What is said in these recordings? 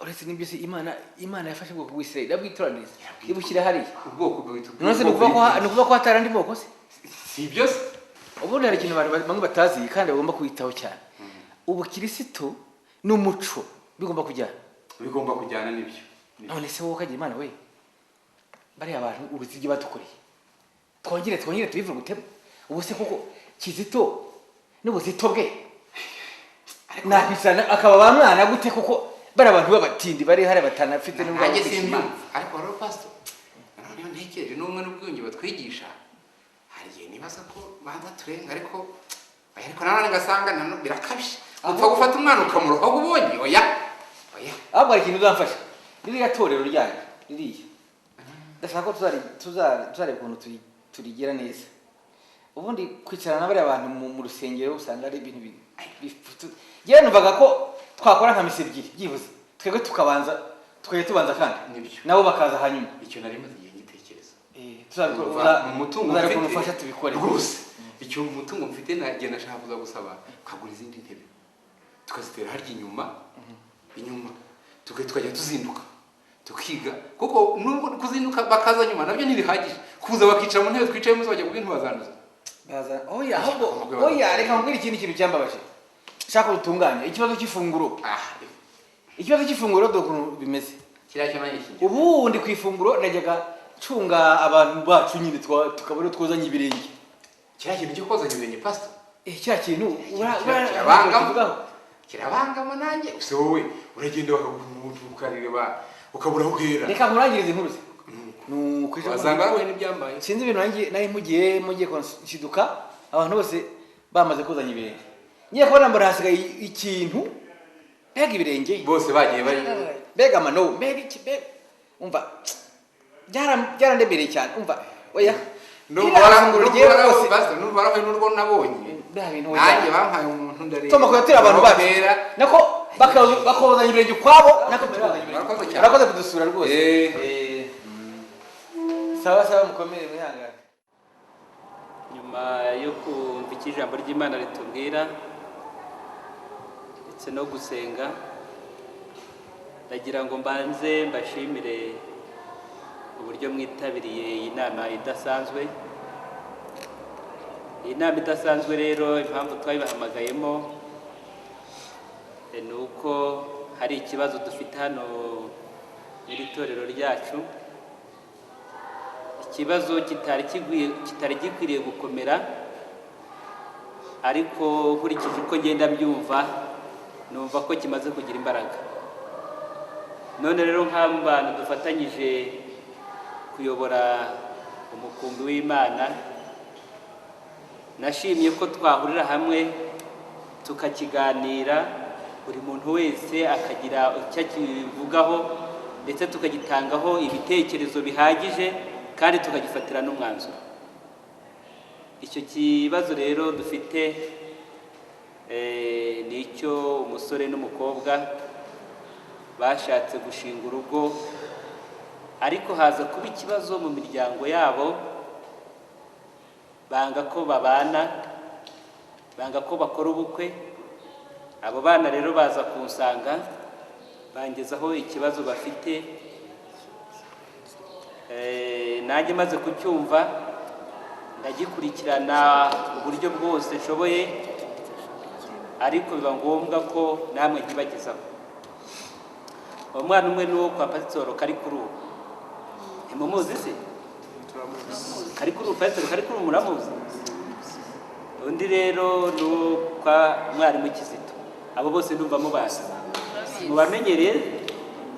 uretse n'ibyo se Imana yafashe ubwoko bw'Israeli dabwitoraniriza ibushyira hari ubwoko bw'Itubwira none nukuva ko hatarandi bwoko se si byo se ubundi hari ikintu bamwe batazi kandi bagomba kwitaho cyane ubu Kristo n'umuco bigomba kujyana n'ibyo none se wowe kagira Imana we bari abantu uruzigi badukoreye twongere tubivuga gutema ubu se kuko Kizito n'ubuzito bwe nakwisana akaba bamwana gute kuko bari abantu b'abatindi bari hari batanafite n'ubwo ariko rero pastor none ntekereje n'umwe n'ubwiyunge batwigisha hari igihe nibaza ko banza turenga ariko nanone ngasanga nano birakabije upfa gufata umwana ukamuroha ubonye oya ahubwo hari ikintu uzamfasha ririya torero ryanyu ririya ndashaka ko tuzareba ukuntu turigira neza ubundi kwicarana bari abantu mu rusengero usanga ari ibintu yewe numvaga ko twakora nka mise ebyiri byibuze twebwe tubanza kandi nabo bakaza hanyuma icyo nari maze igihe ngitekereza tuzabikora umutungo mufasha tubikore rwose icyo umutungo mfite nagiye nashaka kuza gusaba ukagura izindi ntebe tukazitera harya inyuma tukajya tuzinduka tukiga kuko nubwo kuzinduka bakaza nyuma nabyo ntibihagije kuza bakicara mu ntebe twicayemo bajya kubwira ntibazanduza oya reka nkubwire ikintu cyambabaje shaka rutunganya ikibazo cy'ifunguro dokuntu bimeze ubu ndi ku ifunguro najyaga cunga abantu bacu nyine tukabona twozanye ibirenge kiriya kintu cyo kozanya ibirenge pastor kiriya kintu kirabangama nanjye use wowe uragenda ukareba ukabura aho uhera reka nkurangirize inkuru wasanga wowe n'ibyambaye sinzi ibintu nari mugiye nshiduka abantu bose bamaze kozanya ibirenge ngiye kubona mbona hasigaye ikintu mbega ibirenge bose bagiye bari mbega amano mbega umva byarandemereye cyane umva oya n'ubaraho n'urwo nabonye nanjye bampaye umuntu ndareba toma kuyatira abantu bacu nako bakozanya ibirenge ukwabo barakoze kudusura rwose sawa mukomere mwihangane nyuma yo kumva icyo ijambo ry'Imana ritubwira ndetse no gusenga ndagira ngo mbanze mbashimire uburyo mwitabiriye iyi nama idasanzwe. Iyi nama idasanzwe rero impamvu twabibahamagayemo ni uko hari ikibazo dufite hano muri torero ryacu, ikibazo kitari gikwiriye gukomera, ariko nkurikije uko ngenda mbyumva numva ko kimaze kugira imbaraga. None rero nk'abantu dufatanyije kuyobora umukumbi w'Imana, nashimye ko twahurira hamwe tukakiganira, buri muntu wese akagira icyo akivugaho ndetse tukagitangaho ibitekerezo bihagije kandi tukagifatira n'umwanzuro. Icyo kibazo rero dufite ni icyo umusore n'umukobwa bashatse gushinga urugo, ariko haza kuba ikibazo mu miryango yabo, banga ko babana, banga ko bakora ubukwe. Abo bana rero baza kunsanga bangezaho ikibazo bafite, nanjye maze kucyumva ndagikurikirana uburyo bwose nshoboye, ariko biba ngombwa ko namwe nkibagezaho. Umwana umwe n'uwo kwa Pasitoro Karikuru, ntimumuzi se? Karikuru, Pasitoro Karikuru muramuzi? Undi rero n'uwo kwa mwarimu Kizito. Abo bose ndumva mubazi, mubamenyereye,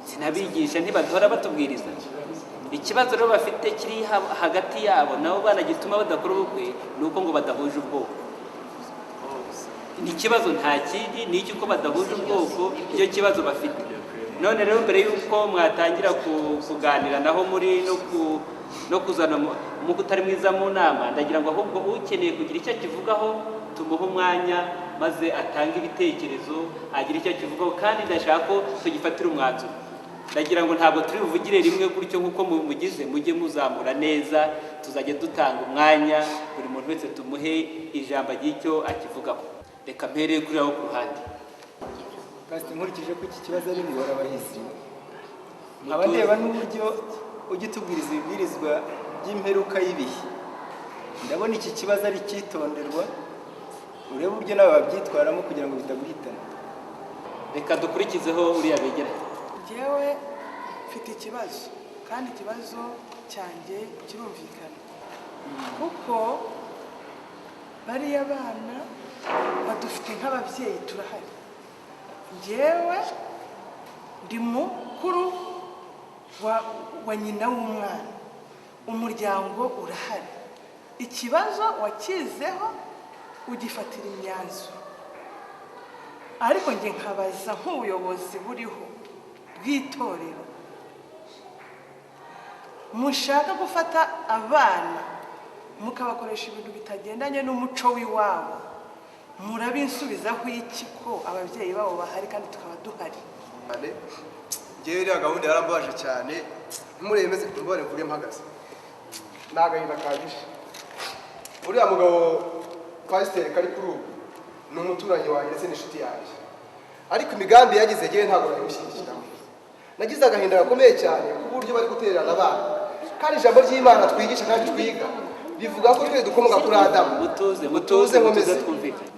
sinabigisha ntibadahora batubwiriza. Ikibazo rero bafite kiri hagati yabo nabo bana gituma badakora ubukwe nuko ngo badahuje ubwoko. Ni ikibazo nta kindi, ni iki ko badahuje ubwoko, icyo kibazo bafite. None rero mbere yuko mwatangira kuganira naho muri no kuzana mu kutari mwiza mu nama, ndagira ngo ahubwo ukeneye kugira icyo kivugaho tumuhe umwanya maze atange ibitekerezo, agira icyo kivugaho, kandi ndashaka ko tugifatira umwanzuro. Ndagira ngo ntabwo turi buvugire rimwe gutyo nk'uko mugize, mujye muzamura neza, tuzajya dutanga umwanya buri muntu wese tumuhe ijambo ry'icyo akivugaho. Reka mpereye kuri aho ku ruhande. Pastor nkurikije ko iki kibazo ari ingorabahizi nkaba ndeba n'uburyo ujya utubwiriza ibibwirizwa by'imperuka y'ibihe ndabona iki kibazo ari cyitonderwa urebe uburyo nawe babyitwaramo kugira ngo bitaguhitana. Reka dukurikizeho uriya begera. Jewe mfite ikibazo kandi ikibazo cyanjye kirumvikana kuko bariya bana badufite nk'ababyeyi turahari. Jewe ndi mukuru wa nyina w'umwana, umuryango urahari, ikibazo wakizeho ugifatira imyanzuro, ariko njye nkabaza nk'ubuyobozi buriho bw'itorero mushaka gufata abana mukabakoresha ibintu bitagendanye n'umuco w'iwabo, murabinsubizaho iki ko ababyeyi babo bahari kandi tukaba duhari? Ngewe iriya gahunda yarambabaje cyane ntimuremeze kumbone kuri mpagaze n'agahinda kabije. Uriya mugabo pasiteri kari kuri ubu ni umuturanyi wanjye ndetse n'inshuti yanjye, ariko imigambi yagize ngewe ntabwo nayimushyigikiramo. Nagize agahinda gakomeye cyane ku buryo bari gutererana abana, kandi ijambo ry'Imana twigisha kandi twiga bivuga ko twe dukomoka kuri Adamu. Mutuze nkomeze twumvikane.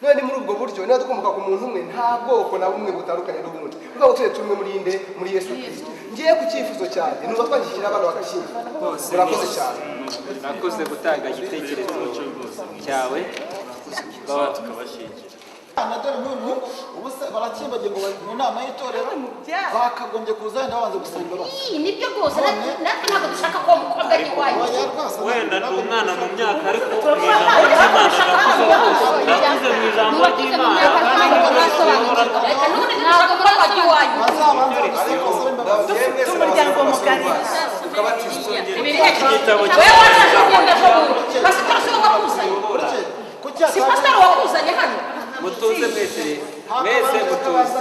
None muri ubwo buryo niba dukomoka ku muntu umwe nta bwoko na bumwe butandukanye n'ubundi, kuko ngo twe tumwe muri inde muri Yesu Kristo. Ngiye ku cyifuzo cyane nuba twandikira abana bagashyinga. Murakoze cyane. Nakoze gutanga igitekerezo cyawe tukabashyingira. Dore nk'uyu ubuse barakimbagiye ngo mu nama y'itorero bakagombye kuza wenda babanza gusaba imbabazi. Nibyo rwose natwe ntabwo dushaka ko umukobwa ari iwanyu. Wenda ndi umwana mu myaka ariko mu ijambo ry'Imana nakuze mu ijambo ry'Imana Reka none ntabwo murabajya iwanyu. Umuryango mugari wewe wanashakunda ko pastor se wakuzanye. Si pastor wakuzanye hano. Mutuze mwese tuza.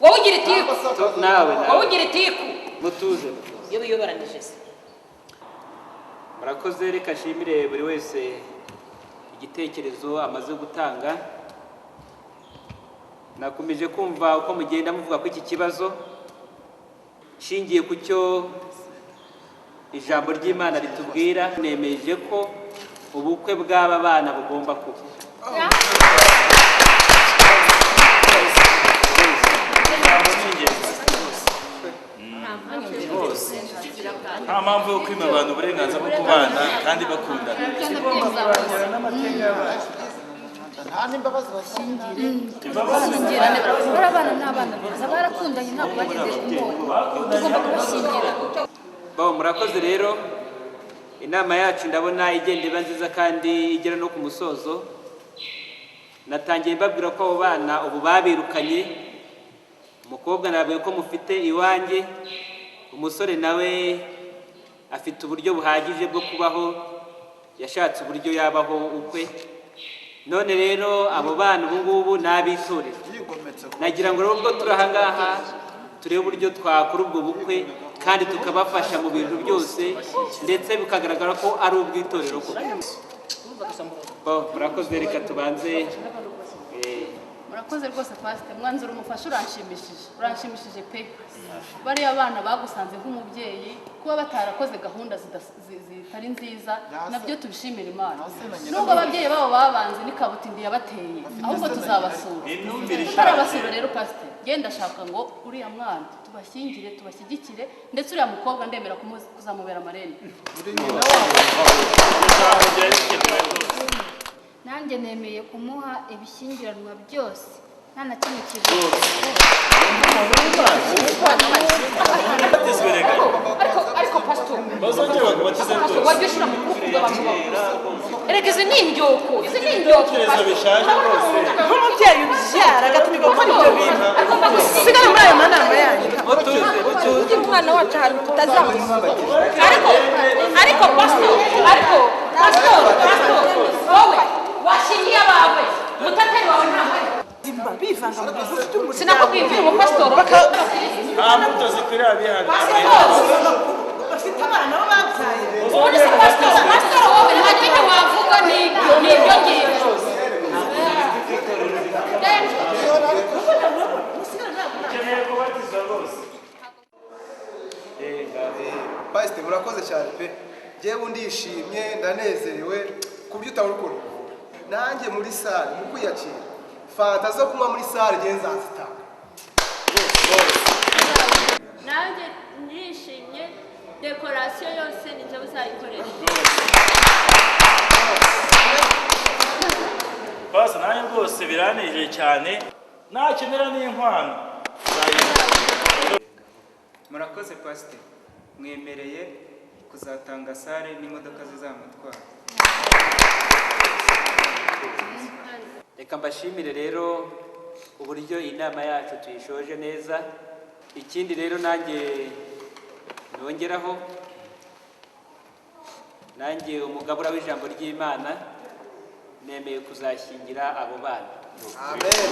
Wowe ugira itiku. Nawe Wowe ugira itiku. mutuze. Iyo biyoberanije se. Murakoze, reka nshimire buri wese igitekerezo amaze gutanga. Nakomeje kumva uko mugenda muvuga ko iki kibazo shingiye ku cyo ijambo ry'Imana ritubwira, nemeje ko ubukwe bw'aba bana bugomba kuba. nta mpamvu yo kwima abantu uburenganzira bwo kubana kandi bakundana. nta n'imbabazi bashyingira. Abana n'abana beza barakundanye ntabwo bageze ku moko. Tugomba kubashyingira. Murakoze rero, inama yacu ndabona igenda iba nziza kandi igera no ku musozo. Natangiye mbabwira ko abo bana ubu babirukanye. Umukobwa nababwiye ko mufite iwanjye, umusore nawe afite uburyo buhagije bwo kubaho, yashatse uburyo yabaho ukwe. None rero abo bana ubu ngubu n'abitorera. Nagira ngo rero ubwo turi aha ngaha turebe uburyo twakora ubwo bukwe kandi tukabafasha mu bintu byose, ndetse bikagaragara ko ari ubwitorero koko. Murakoze, reka tubanze. Murakoze rwose pastor, mwanzuro umufasha uranshimishije pe. Bariya abana bagusanze nk'umubyeyi, kuba batarakoze gahunda zitari nziza nabyo tubishimira Imana. Nubwo ababyeyi babo babanze ni kabutindi yabateye, ahubwo tuzabasura. Tutarabasura rero pastor, genda shaka ngo uriya mwana tubashyingire, tubashyigikire, ndetse uriya mukobwa ndemera kuzamubera amarene. Nanjye nemeye kumuha ibishyingiranwa byose nta na kimwe kivuga. Ariko pastor wajya ushyira mu kuboko abantu bakuze. Erega izi ni indyoko, nk'umubyeyi ubyara agatumirwa gukora ibyo bintu usigare muri ayo manama yanyu. Umwana wacu ahantu tutazamuha. Ariko pastor wowe washingiye abawe mutateri wawe ntabwo bivanga mu bintu sinakubwira umupasitoro nta mbuto zikwiriye abihagaze. bafite abana nabo babyaye. ubundi se pasitoro wowe nta kintu wavuga ni ibyo ngibyo. Pastor murakoze cyane pe. Jewe ndishimye ndanezerewe kubyo utabukora. Nanjye muri sale mu kwiyakira. Fanta zo kunywa muri sale genza zitanga. Nanjye ndishimye dekorasiyo yose ninjye uzayikoresha. Basa nanjye rwose biranejeje cyane nakenera n'inkwano. Murakoze Pastor. Mwemereye kuzatanga sale n'imodoka zizamutwara. Reka mbashimire rero uburyo inama yacu tuyishoje neza. Ikindi rero nanjye nongeraho nanjye umugabura w'ijambo ry'Imana nemeye kuzashyingira abo bana. Amen.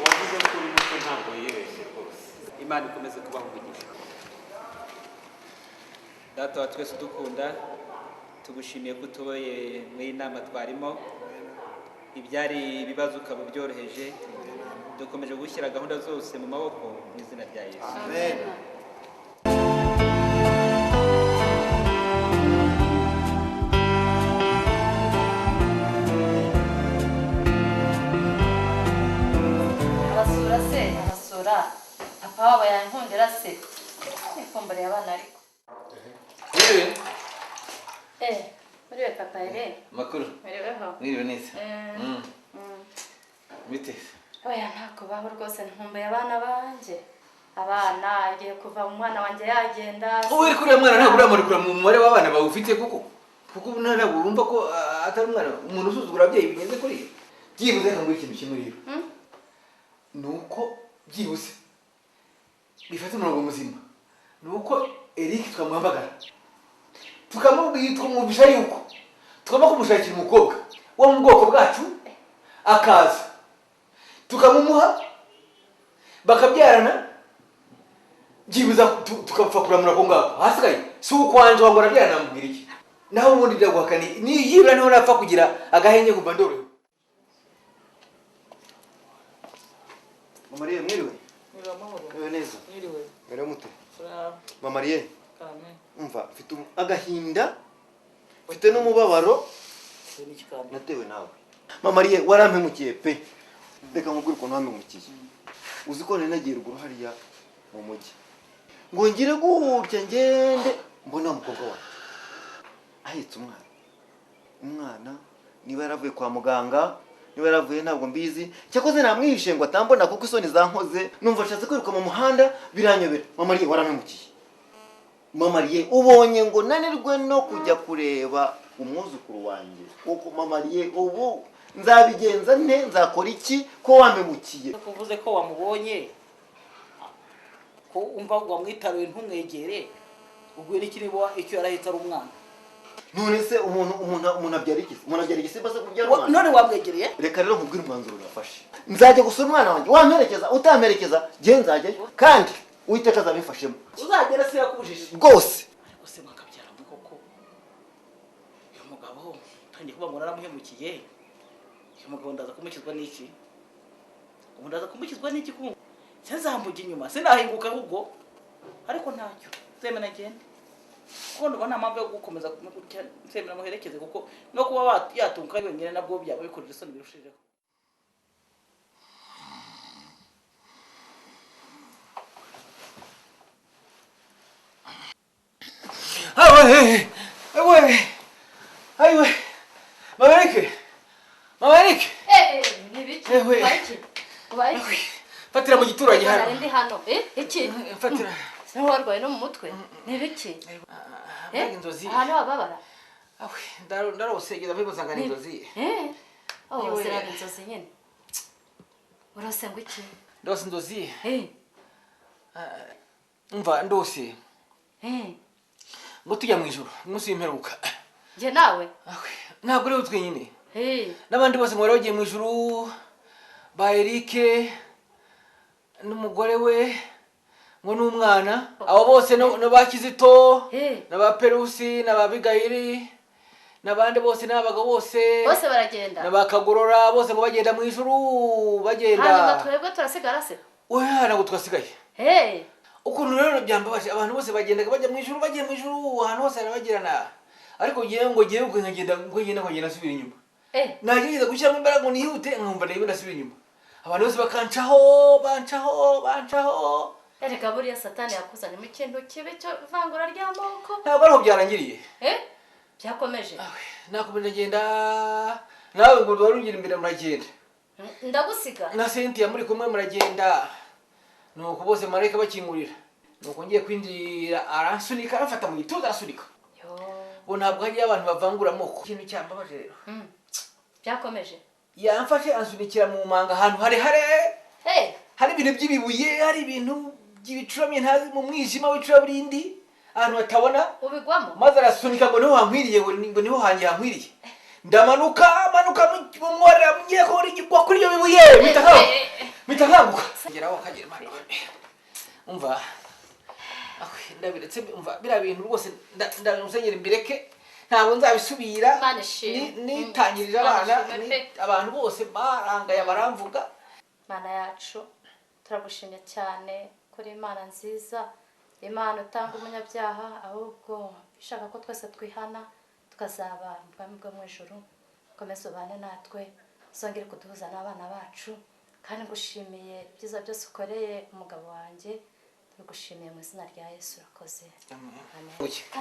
Wavuze ko uri muto ntabwo yibeshye rwose. Imana ikomeze kubaha umugisha. Data wa twese dukunda tugushimiye ko utoye mu inama twarimo ibyari ibibazo ukaba byoroheje. Dukomeje gushyira gahunda zose mu maboko mu izina rya Yesu. Amen. Abasura papa wabo yankundira se nikomboreye abana ariko muriwe papa ere Makuru. muriweho Mwiriwe neza. Bite? oya ntako baho rwose nkumbuye abana banje abana agiye kuva umwana wanjye yagenda Uri kuri mwana ntabwo uramurikura mu mubare w'abana bawufite kuko ntabwo urumva ko atari umwana umuntu usuzugura ababyeyi bigenze kuri byibuze ngo ikintu kimwe rero nuko byibuze bifata umurongo muzima nuko Eric twamuhamagara tukamubwira twumvisha yuko tugomba kumushakira umukobwa wo mu bwoko bwacu akaza tukamumuha bakabyarana byibuza tukapfa kuramura ko ngako hasigaye si ukwanje wangora byanambwira iki naho ubundi ndaguhakani ni yibura niho napfa kugira agahenge kuva ndorohewe. Mama Mariye mwiriwe? Mwiriwe neza. Mwiriwe mute? Mama Mariye. Umva mfite agahinda mfite n'umubabaro natewe nawe. Mama Mariye warampemukiye pe. Reka nkubwire ukuntu wampemukiye. Uzi ko nagiye ruguru hariya mu mujyi. Ngo ngire gutya ngende mbona umukobwa wawe ahetse umwana niba yaravuye kwa muganga niba yaravuye ntabwo mbizi cyakoze namwihishe ngo atambona kuko isoni zankoze numva ashatse kwiruka mu muhanda biranyobera. Mama Mariye warampemukiye. Mama Mariye ubonye ngo nanirwe no kujya kureba umwuzukuru wanjye kuko Mama Mariye ubu nzabigenza nte nzakora iki ko wampemukiye. Kuvuze ko wamubonye ko umva wamwitaruye ntumwegere ubwira iki niba icyo yarahita ari umwana. None se umuntu abyara iki? Umuntu abyara igisimba se kubyara umwana? None wamwegereye? Reka rero nkubwire umwanzuro urafashe. Nzajya gusura umwana wanjye. Wamperekeza utamperekeza je nzajyayo kandi Uwiteka azabifashemo. Uzagera se yakubujije. Rwose. Ariko se mwakabyara mu koko. Uyu mugabo tangiye kuba ngora naramuhemukiye. Uyu mugabo ndaza kumukizwa n'iki? Ndaza kumukizwa n'iki ku? Cyazambuye inyuma sinahinguka ahubwo. Ariko ntacyo. Zemena gende. Kuko ndabona mpamvu yo gukomeza semera muherekeze kuko no kuba yatunka wenyine nabwo byaba bikorera isoni birushijeho. Aiwe. Mama Eric. Nibiki? Ubaye. Fatira mu giturage hano. Ndi hano. Iki? Fatira. Sino warwaye no mu mutwe. Nibiki? Inzozi. Hano ababara. Ndarosegeza bibuzanga inzozi. Oh, sira inzozi nyene. Urose ngo iki? Ndose inzozi. Umva ndose. Ngo tujya mu ijuru, umunsi w'imperuka. Je nawe? Ntabwo rero twenyine. N'abandi bose ngo bagiye mu ijuru ba Eric n'umugore we ngo n'umwana abo bose no bakizito n'aba Perusi n'aba Bigayiri n'abandi bose n'abagabo bose baragenda n'abakagorora bose ngo bagenda mu ijuru bagenda. Hanyuma twebwe turasigara se? Oya ntabwo twasigaye. ukuntu rero byambabaje abantu bose bagendaga bajya mu ijuru bagiye mu ijuru ahantu hose arabagirana ariko ngiye nkagenda asubira inyuma nagerageza gushyiramo imbaraga ngo nihute nkumva ndabona asubira inyuma abantu bose bancaho erega buriya satani yakuzanye mu kintu kibi cyo vangura ry'amoko ntabwo ariho byarangiriye byakomeje nakomeje ngenda nawe ngo wari ugira imbere muragenda ndagusiga na Cynthia muri kumwe muragenda nuko bose marayika bakingurira nuko ngiye kwinjira aransunika arafata mu gituza arasunika bo ntabwo hari abantu bavangura amoko ikintu cyambabaje rero byakomeje yamfashe ansunikira mu manga ahantu hari ibintu by'ibibuye hari ibintu by'ibicuramye ntazi mu mwijima w'icuraburindi ahantu batabona ubigwamo maze arasunika ngo niho hankwiriye ngo niho hanjye hankwiriye ndamanuka mu mwora ngiye kugwa kuri iyo bibuye mpita nkanguka ngeraho kagera mwana umva ndabiretse umva biriya bintu rwose ndamusengera imbireke ntabwo nzabisubira nitangirira abantu bose barangaye baramvuga Mana yacu turagushimye cyane kuri Imana nziza Imana utanga umunyabyaha ahubwo ishaka ko twese twihana tukazaba mu bwami bwo mu ijuru komeza ubane natwe uzongere kuduhuza n'abana bacu kandi ngushimiye byiza byose ukoreye umugabo wanjye tugushimiye mu izina rya Yesu urakoze amen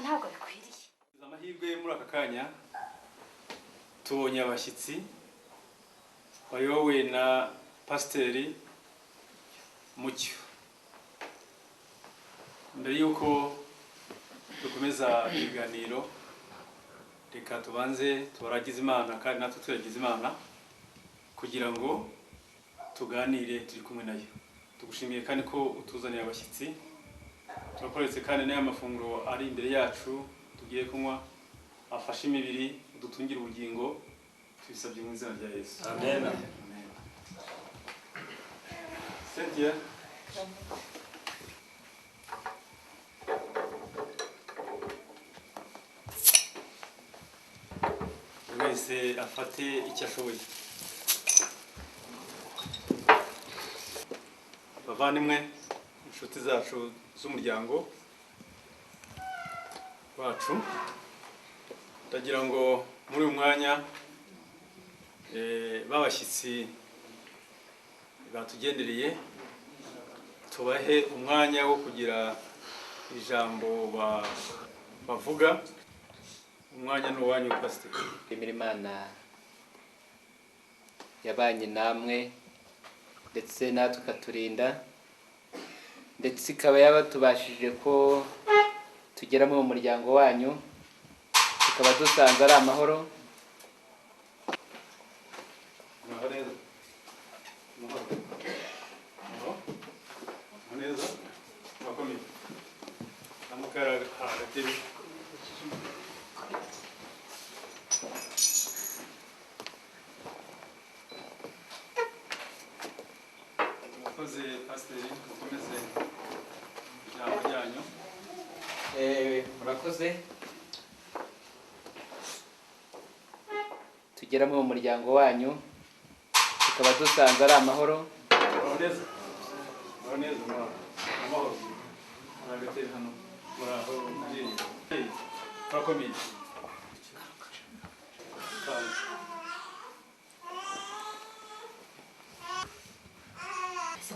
ntabwo bikwiriye amahirwe muri aka kanya tubonye abashyitsi bayobowe na pasiteri Mucyo mbere y'uko dukomeza ibiganiro reka tubanze tubaragize Imana kandi natwe turagize Imana kugira ngo tuganire turi kumwe nayo tugushimiye kandi ko utuzaniye abashyitsi turakoretse kandi n'aya mafunguro ari imbere yacu tugiye kunywa afashe imibiri dutungira ubugingo tubisabye mu izina rya Yesu amen Cynthia wese afate icyo ashoboye bavandimwe inshuti zacu z'umuryango wacu ndagira ngo muri uyu mwanya babashyitsi batugendereye tubahe umwanya wo kugira ijambo bavuga umwanya n'uwanyu pasiteri Imana yabanye namwe ndetse natwe ikaturinda ndetse ikaba yabatubashije ko tugera mu muryango wanyu tukaba dusanze ari amahoro murakoze pasiteri mukomeze ijambo ryanyu murakoze tugera mu muryango wanyu tukaba dusanze ari amahoro amahoro muragatera hano muraho murakomeye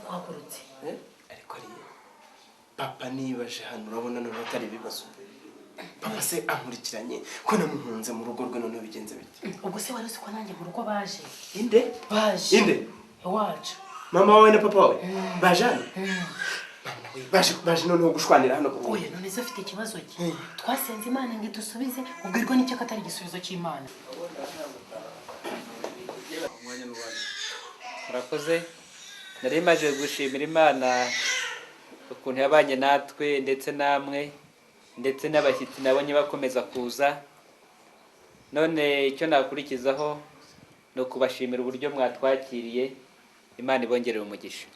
kwagurutse ariko ari papa nibaje hano urabona none atari ibibazo papa se ankurikiranye ko namuhunze mu rugo rwe none bigenze bite ubwo se wari uzi ko nanjye mu rugo baje inde baje iwacu mama wawe na papa wawe baje hano baje noneho gushwanira hano oya none se afite ikibazo ki twasenze Imana ngo idusubize ubwirwa n'icyo katari igisubizo cy'Imana murakoze nari maje gushimira Imana ukuntu yabanye natwe ndetse namwe ndetse n'abashyitsi nabonye bakomeza kuza none icyo nakurikizaho no kubashimira uburyo mwatwakiriye Imana ibongerera umugisha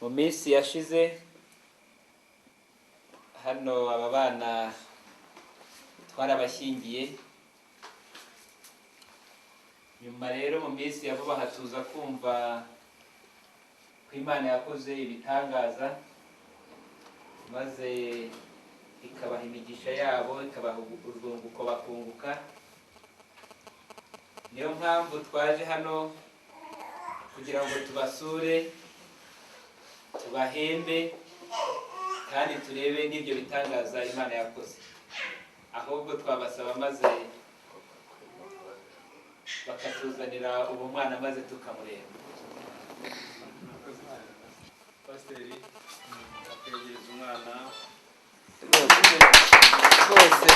mu minsi yashize hano aba bana twarabashyingiye nyuma rero mu minsi ya vuba hatuza kumva Imana yakoze ibitangaza maze ikabaha imigisha yabo, ikabaha urwunguko bakunguka. Niyo mpamvu twaje hano kugira ngo tubasure, tubahembe kandi turebe n'ibyo bitangaza Imana yakoze. Ahubwo twabasaba maze bakatuzanira uwo mwana maze tukamureba. Pasiteri ategereza umwana rwose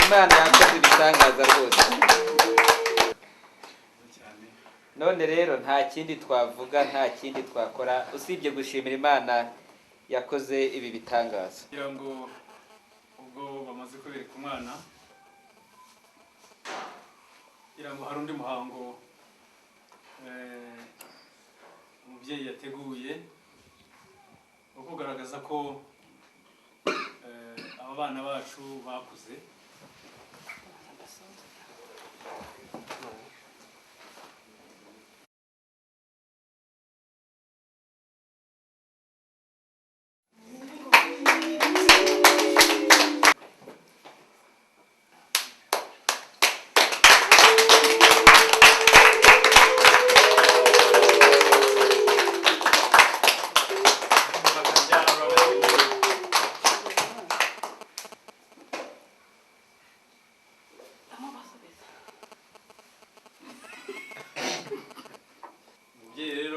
Imana yakoze ibitangaza rwose. None rero nta kindi twavuga, nta kindi twakora usibye gushimira Imana yakoze ibi bitangaza. kugira ngo ubwo bamaze kubereka umwana, kugira ngo hari undi muhango umubyeyi yateguye wo kugaragaza ko aba bana bacu bakuze.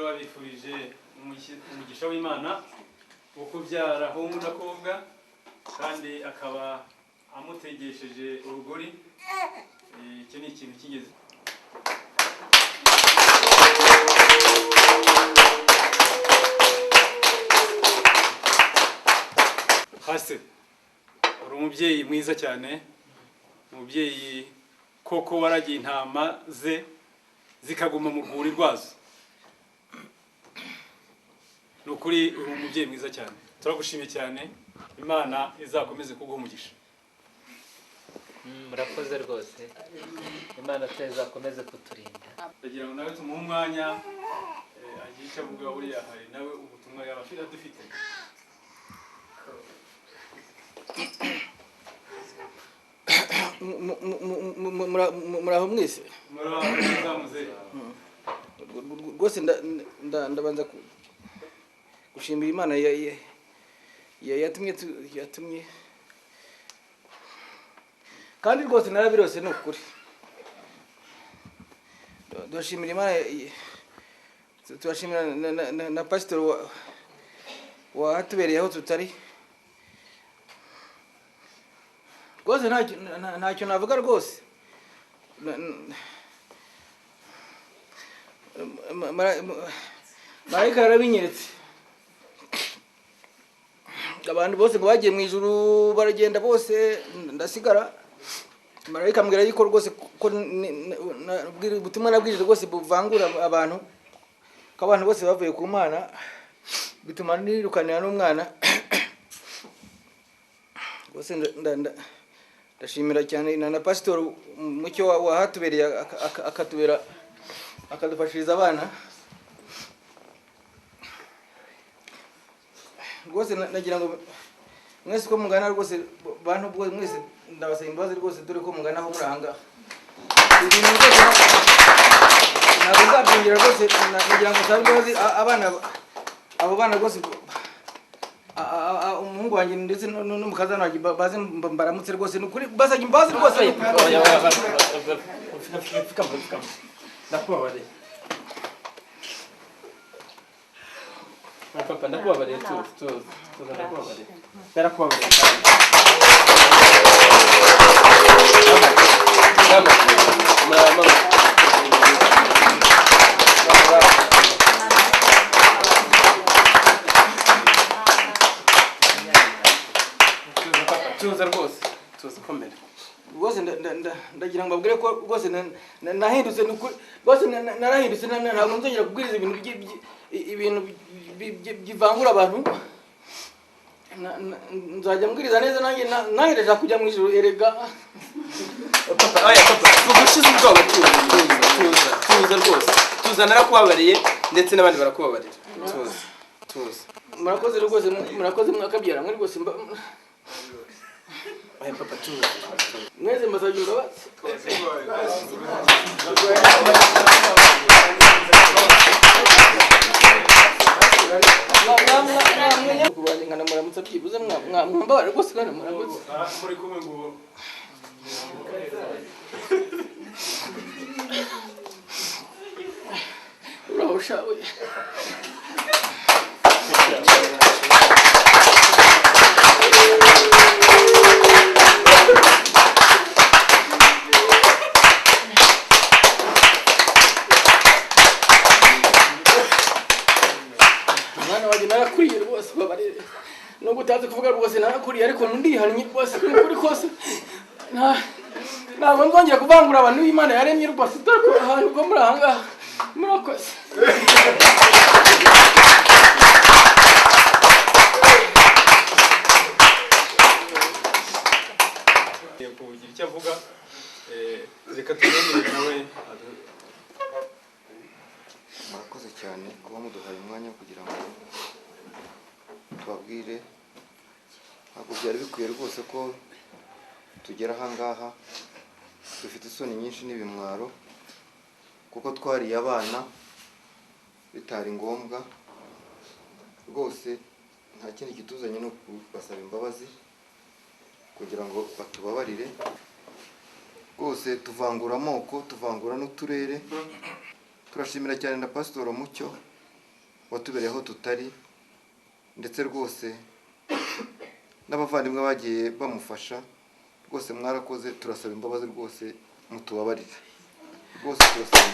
Abifurije umugisha w'Imana wo kubyara hungu n'akobwa, kandi akaba amutegesheje urugori. Icyo ni ikintu kigeze. Hase uri umubyeyi mwiza cyane, umubyeyi koko waragiye intama ze zikaguma mu rwuri rwazo. Nukuri uri umubyeyi mwiza cyane, turagushimiye cyane. Imana izakomeze kuguha umugisha. Murakoze rwose, Imana izakomeze kuturinda. Ndagira ngo nawe tumuhe umwanya agira icyo avuga. Buriya hari nawe ubutumwa yaba adufite. Muraho mwese? Rwose ndabanza gushimira Imana yatumye kandi rwose narabirose ni ukuri. Turashimira Imana, turashimira na pastor watubereye aho tutari. Rwose ntacyo navuga rwose. Marayika yarabinyeretse. Abantu bose bagiye mu ijuru baragenda bose, ndasigara. Marayika ambwira yuko rwose ko ubutumwa nabwirije rwose buvangura abantu, ko abantu bose bavuye ku Mana, bituma nirukanira n'umwana. Rwose ndashimira cyane na pastor mucyo wahatubereye akadufashiriza abana. Rwose nagira ngo mwese ko mungana rwose bantu bwo mwese ndabasaba imbabazi rwose, dore ko mungana aho muranga. Ibintu rwose ntabwo nzabyongera rwose. Nagira ngo nsabe imbabazi abana, abo bana rwose, umuhungu wanjye ndetse n'umukazana wanjye baze mbaramutse rwose. Nukuri basabye imbabazi rwose. Ndakubabariye papa, ndakubabariye. Tuza ndakubabariye. Ndarakubabariye mama. Tuza rwose, tuza komera. Rwose ndagira ngo mbabwire ko rwose nahindutse rwose, narahindutse. Ntabwo nzongera kubwiriza ibintu bivangura abantu. Nzajya mbwiriza neza, nanjye ndashaka kujya mu ijuru. Erega papa, oya papa, tugushize ubwoba. Tuza rwose. tuza narakubabariye ndetse n'abandi barakubabarira tuza murakoze rwose murakoze mwakabyara muri rwose aya papa tuza mwese mbasabye imbabazi kurwanya nkana muramutse byibuze mwambabare rwose kandi murakoze muri kumwe ngo urahushawe mwana wanjye narakuriye rwose babarire nubwo utazi kuvuga rwose narakuriye ariko ndihannye rwose kuri kose ntabwo nzongera kuvangura abantu b'Imana yaremye rwose dore ko ahantu ko muri ahangaha murakoze kugira icyo avuga reka tumenyere nawe murakoze cyane kuba muduhaye umwanya kugira ngo tubabwire ntabwo byari bikwiye rwose ko tugera ahangaha dufite isoni nyinshi n'ibimwaro kuko twariye abana bitari ngombwa rwose nta kindi kituzanye no kubasaba imbabazi kugira ngo batubabarire rwose tuvangura amoko tuvangura n'uturere turashimira cyane na Pastor Mucyo watubereye aho tutari ndetse rwose n'abavandimwe bagiye bamufasha rwose mwarakoze turasaba imbabazi rwose mutubabarire rwose turasaba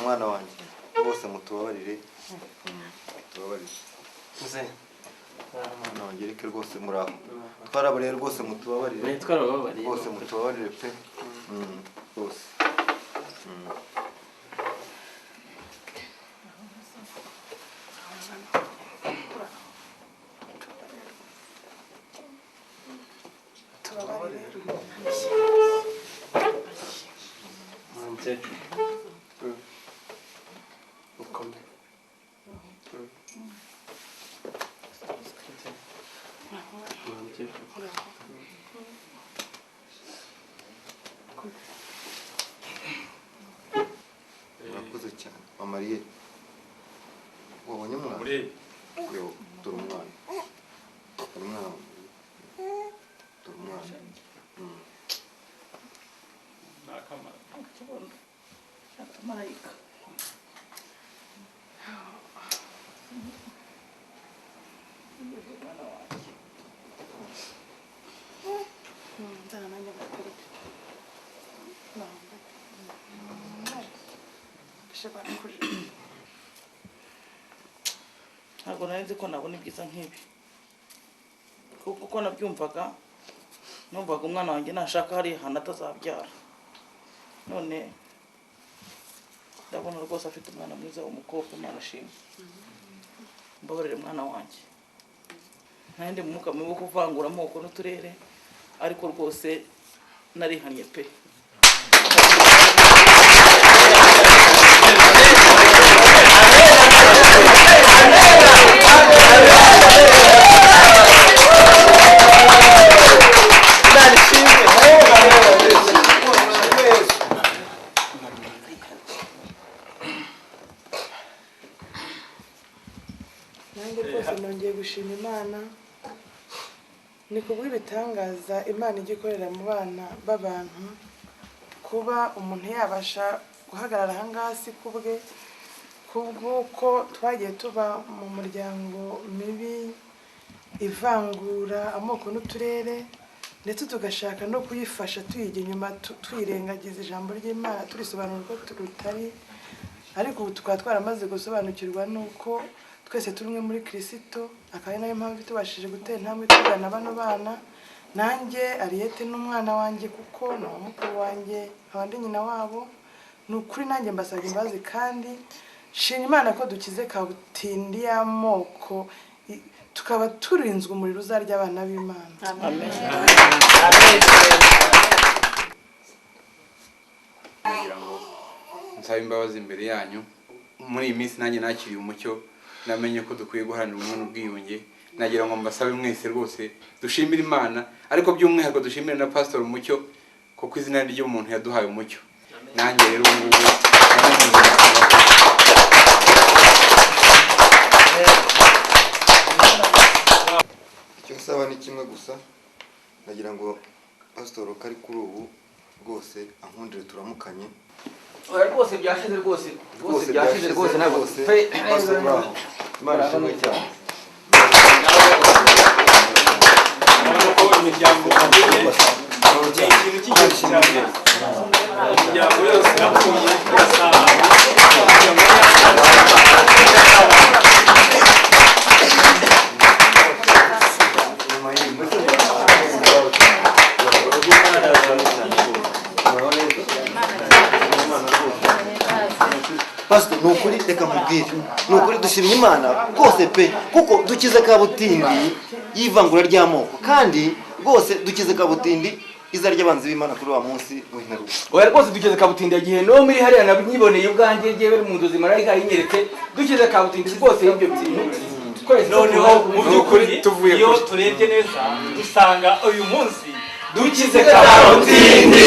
mwana wanjye rwose mutubabarire mwana wanjye reke rwose muraho twarabariye rwose mutubabarire rwose mutubabarire pe rwose murakoze cyane mamariye wabonye umwana yo dore umwana dore umwana dore umwana akamarayika ntabwo nari nzi ko nabona ibyiza nk'ibi kuko nabyumvaga numvaga umwana wanjye nashaka hari ahantu atazabyara none ndabona rwose afite umwana mwiza w'umukobwa Imana ashimwe mbabarire mwana wanjye ntandi mu mwuka mubi wo kuvangura amoko n'uturere ariko rwose narihannye pe nanjye rwose nongeye gushima Imana ni kubw'ibitangaza Imana ijya ikorera mu bana b'abantu kuba umuntu yabasha guhagarara ahangaha si kubwe kubw'uko twagiye tuba mu muryango mibi ivangura amoko n'uturere ndetse tugashaka no kuyifasha tuyiga inyuma twirengagiza ijambo ry'Imana turisobanura uko turutari ariko ubu tukaba twaramaze gusobanukirwa nuko twese turi umwe muri Kristo akaba ari nayo mpamvu tubashije gutera intambwe tugana bano bana nanjye Ariyete n'umwana wanjye kuko ni umukuru wanjye abandi nyina wabo ni ukuri nanjye mbasabye imbabazi kandi shima Imana ko dukize kabutindi y'amoko tukaba turinzwe umuriro uzarya abana b'Imana. Amen. dusaba imbabazi imbere yanyu. Muri iyi minsi nanjye nakiriye umucyo, namenye ko dukwiye guharanira ubumwe n'ubwiyunge. Nagira ngo mbasabe mwese rwose dushimire Imana, ariko by'umwihariko dushimire na Pastor Umucyo, kuko izina ry'umuntu yaduhaye umucyo. Nanjye rero ubu icyo nsaba ni kimwe gusa, nagira ngo Pastor kari kuri ubu rwose ankundire turamukanye. Oya rwose byashize rwose byashize rwose ntabwo Pastor bravo Imana ishimwe cyane. imiryango yose yakuye irasaba Pastor nukuri reka mubwire nukuri dushimye Imana rwose pe kuko dukize Kabutindi y'ivangura ry'amoko kandi rwose dukize Kabutindi iza ry'abanzi b'Imana kuri wa munsi w'imperuka. Oya rwose dukize Kabutindi yagihe no muri hariya nabnyiboneye ubwanjye gihe bari mu ndozi marayika yinyeretse dukize Kabutindi rwose ibyo bintu noneho mu by'ukuri tuvuye iyo turebye neza dusanga uyu munsi dukize Kabutindi.